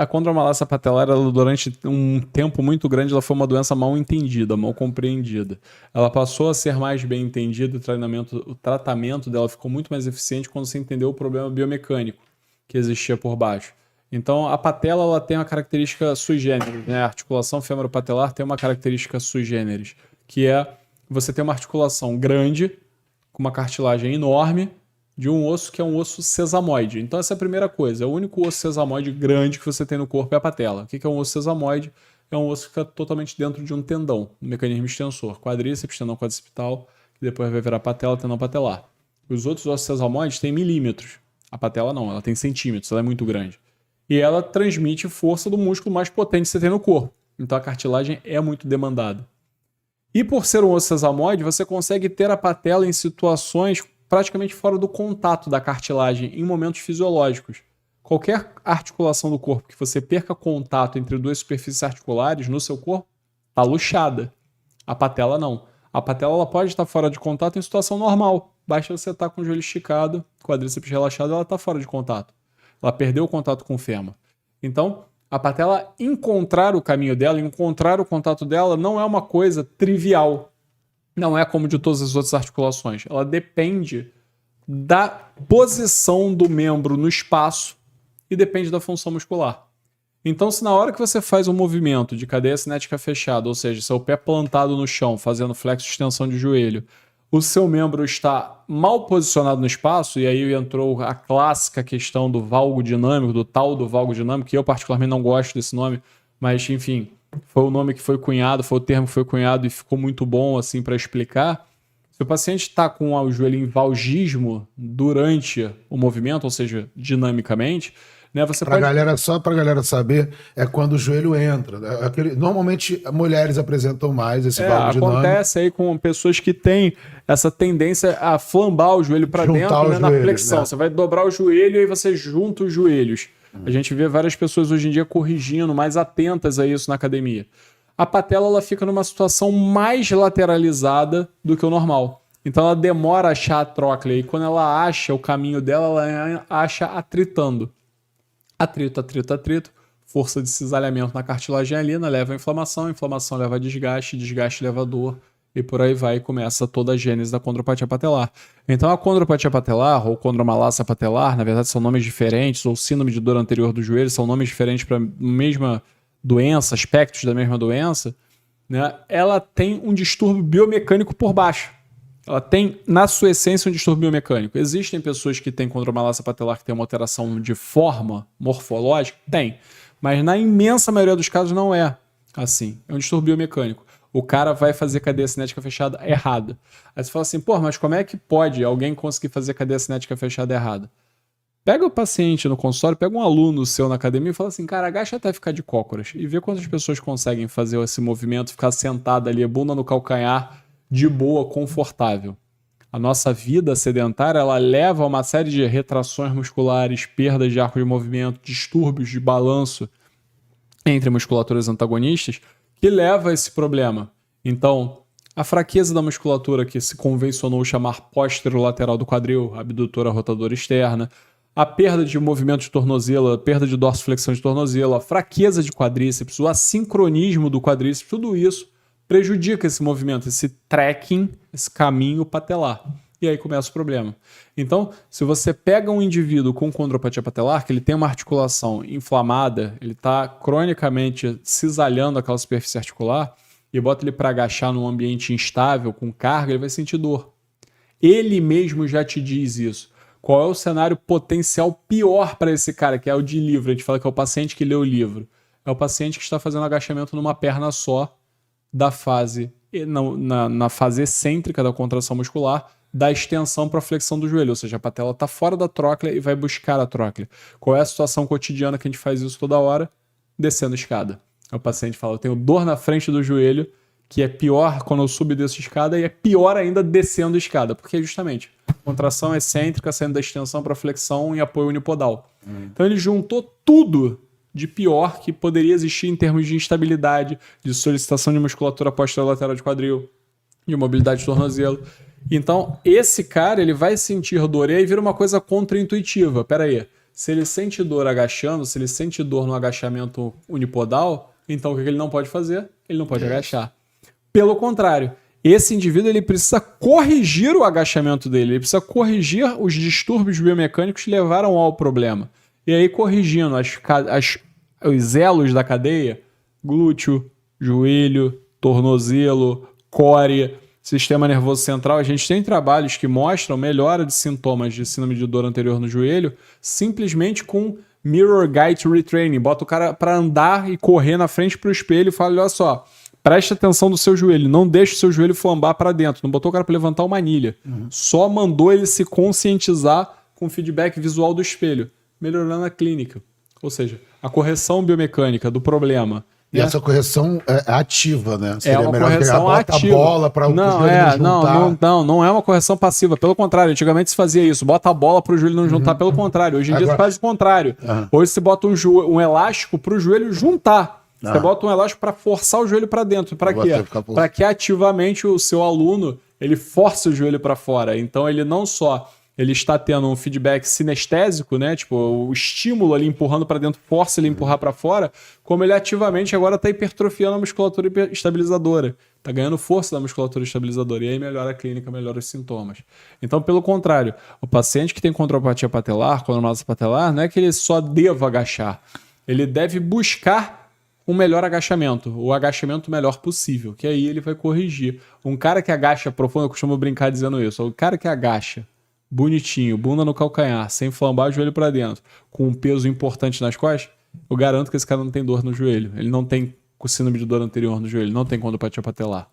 A condromalácia patelar, ela, durante um tempo muito grande, ela foi uma doença mal entendida, mal compreendida. Ela passou a ser mais bem entendida, o tratamento dela ficou muito mais eficiente quando você entendeu o problema biomecânico que existia por baixo. Então, a patela ela tem uma característica sui generis, né? A articulação femoropatelar tem uma característica sui generis, que é você ter uma articulação grande, com uma cartilagem enorme, de um osso que é um osso sesamoide. Então essa é a primeira coisa. O único osso sesamoide grande que você tem no corpo é a patela. O que é um osso sesamoide? É um osso que fica totalmente dentro de um tendão, um mecanismo extensor. Quadríceps, tendão quadricipital, que depois vai virar patela, tendão patelar. Os outros ossos sesamoides têm milímetros. A patela não, ela tem centímetros, ela é muito grande. E ela transmite força do músculo mais potente que você tem no corpo. Então a cartilagem é muito demandada. E por ser um osso sesamoide, você consegue ter a patela em situações praticamente fora do contato da cartilagem em momentos fisiológicos. Qualquer articulação do corpo que você perca contato entre duas superfícies articulares no seu corpo está luxada. A patela não. A patela ela pode estar fora de contato em situação normal. Basta você estar com o joelho esticado, quadríceps relaxado, ela está fora de contato. Ela perdeu o contato com o fêmur. Então, a patela encontrar o caminho dela, encontrar o contato dela, não é uma coisa trivial. Não é como de todas as outras articulações. Ela depende da posição do membro no espaço e depende da função muscular. Então, se na hora que você faz um movimento de cadeia cinética fechada, ou seja, seu pé plantado no chão, fazendo flexo e extensão de joelho, o seu membro está mal posicionado no espaço, e aí entrou a clássica questão do valgo dinâmico, do tal do valgo dinâmico, que eu particularmente não gosto desse nome, mas enfim, foi o nome que foi cunhado, foi o termo que foi cunhado e ficou muito bom assim para explicar. Se o paciente está com o joelho em valgismo durante o movimento, ou seja, dinamicamente, né, você pode... galera, só para a galera saber, é quando o joelho entra. Normalmente, mulheres apresentam mais esse valgo dinâmico. Acontece aí com pessoas que têm essa tendência a flambar o joelho para dentro, né, na flexão. Né? Você vai dobrar o joelho e aí você junta os joelhos. A gente vê várias pessoas hoje em dia corrigindo, mais atentas a isso na academia. A patela ela fica numa situação mais lateralizada do que o normal. Então ela demora a achar a tróclea e quando ela acha o caminho dela, ela acha atritando. Atrito, atrito, atrito. Força de cisalhamento na cartilagem alina leva a inflamação leva a desgaste, desgaste leva a dor. E por aí vai e começa toda a gênese da condropatia patelar. Então a condropatia patelar ou condromalácia patelar, na verdade são nomes diferentes, ou síndrome de dor anterior do joelho, são nomes diferentes para a mesma doença, aspectos da mesma doença, né? Ela tem um distúrbio biomecânico por baixo. Ela tem, na sua essência, um distúrbio biomecânico. Existem pessoas que têm condromalácia patelar que tem uma alteração de forma morfológica? Tem. Mas na imensa maioria dos casos não é assim. É um distúrbio biomecânico. O cara vai fazer cadeia cinética fechada errada. Aí você fala assim, pô, mas como é que pode alguém conseguir fazer cadeia cinética fechada errada? Pega o paciente no consultório, pega um aluno seu na academia e fala assim, cara, agacha até ficar de cócoras e vê quantas pessoas conseguem fazer esse movimento, ficar sentada ali, bunda no calcanhar, de boa, confortável. A nossa vida sedentária, ela leva a uma série de retrações musculares, perdas de arco de movimento, distúrbios de balanço entre musculaturas antagonistas, que leva a esse problema. Então, a fraqueza da musculatura que se convencionou chamar posterolateral do quadril, abdutora rotadora externa, a perda de movimento de tornozelo, a perda de dorsiflexão de tornozelo, a fraqueza de quadríceps, o assincronismo do quadríceps, tudo isso prejudica esse movimento, esse trekking, esse caminho patelar. E aí começa o problema. Então, se você pega um indivíduo com condropatia patelar, que ele tem uma articulação inflamada, ele está cronicamente cisalhando aquela superfície articular, e bota ele para agachar num ambiente instável, com carga, ele vai sentir dor. Ele mesmo já te diz isso. Qual é o cenário potencial pior para esse cara, que é o de livro? A gente fala que é o paciente que lê o livro. É o paciente que está fazendo agachamento numa perna só, da fase, na fase excêntrica da contração muscular, da extensão para a flexão do joelho, ou seja, a patela está fora da tróclea e vai buscar a tróclea. Qual é a situação cotidiana que a gente faz isso toda hora? Descendo escada. O paciente fala, eu tenho dor na frente do joelho, que é pior quando eu subo e desço escada, e é pior ainda descendo escada, porque justamente contração excêntrica saindo da extensão para a flexão em apoio unipodal. Então ele juntou tudo de pior que poderia existir em termos de instabilidade, de solicitação de musculatura posterolateral de quadril, de mobilidade de tornozelo. Então, esse cara ele vai sentir dor e aí vira uma coisa contraintuitiva. Pera aí, Se ele sente dor agachando, se ele sente dor no agachamento unipodal, então o que ele não pode fazer? Ele não pode agachar. Pelo contrário, esse indivíduo ele precisa corrigir o agachamento dele, ele precisa corrigir os distúrbios biomecânicos que levaram ao problema. E aí, corrigindo os elos da cadeia, glúteo, joelho, tornozelo, core, sistema nervoso central, a gente tem trabalhos que mostram melhora de sintomas de síndrome de dor anterior no joelho simplesmente com mirror gait retraining. Bota o cara para andar e correr na frente para o espelho e fala, olha só, preste atenção no seu joelho, não deixe o seu joelho flambar para dentro. Não botou o cara para levantar uma anilha. Só mandou ele se conscientizar com o feedback visual do espelho, melhorando a clínica. Ou seja, a correção biomecânica do problema. E essa correção é ativa, né? Seria uma correção ativa. A bola para o joelho não juntar. Não é uma correção passiva. Pelo contrário, antigamente se fazia isso. Bota a bola para o joelho não juntar. Pelo contrário, hoje em dia se faz o contrário. Hoje se bota um elástico para o joelho juntar. Você bota um elástico para forçar o joelho para dentro. Para quê? Para que ativamente o seu aluno ele force o joelho para fora. Então ele não só ele está tendo um feedback sinestésico, né? Tipo, o estímulo ali empurrando para dentro força ele empurrar para fora, como ele ativamente agora está hipertrofiando a musculatura estabilizadora. Está ganhando força da musculatura estabilizadora. E aí melhora a clínica, melhora os sintomas. Então, pelo contrário, o paciente que tem condropatia patelar, condromalácia patelar, não é que ele só deva agachar. Ele deve buscar um melhor agachamento, o agachamento melhor possível, que aí ele vai corrigir. Um cara que agacha profundo, eu costumo brincar dizendo isso, o cara que agacha bonitinho, bunda no calcanhar, sem flambar o joelho para dentro, com um peso importante nas costas, eu garanto que esse cara não tem dor no joelho. Ele não tem síndrome de dor anterior no joelho, não tem condropatia patelar.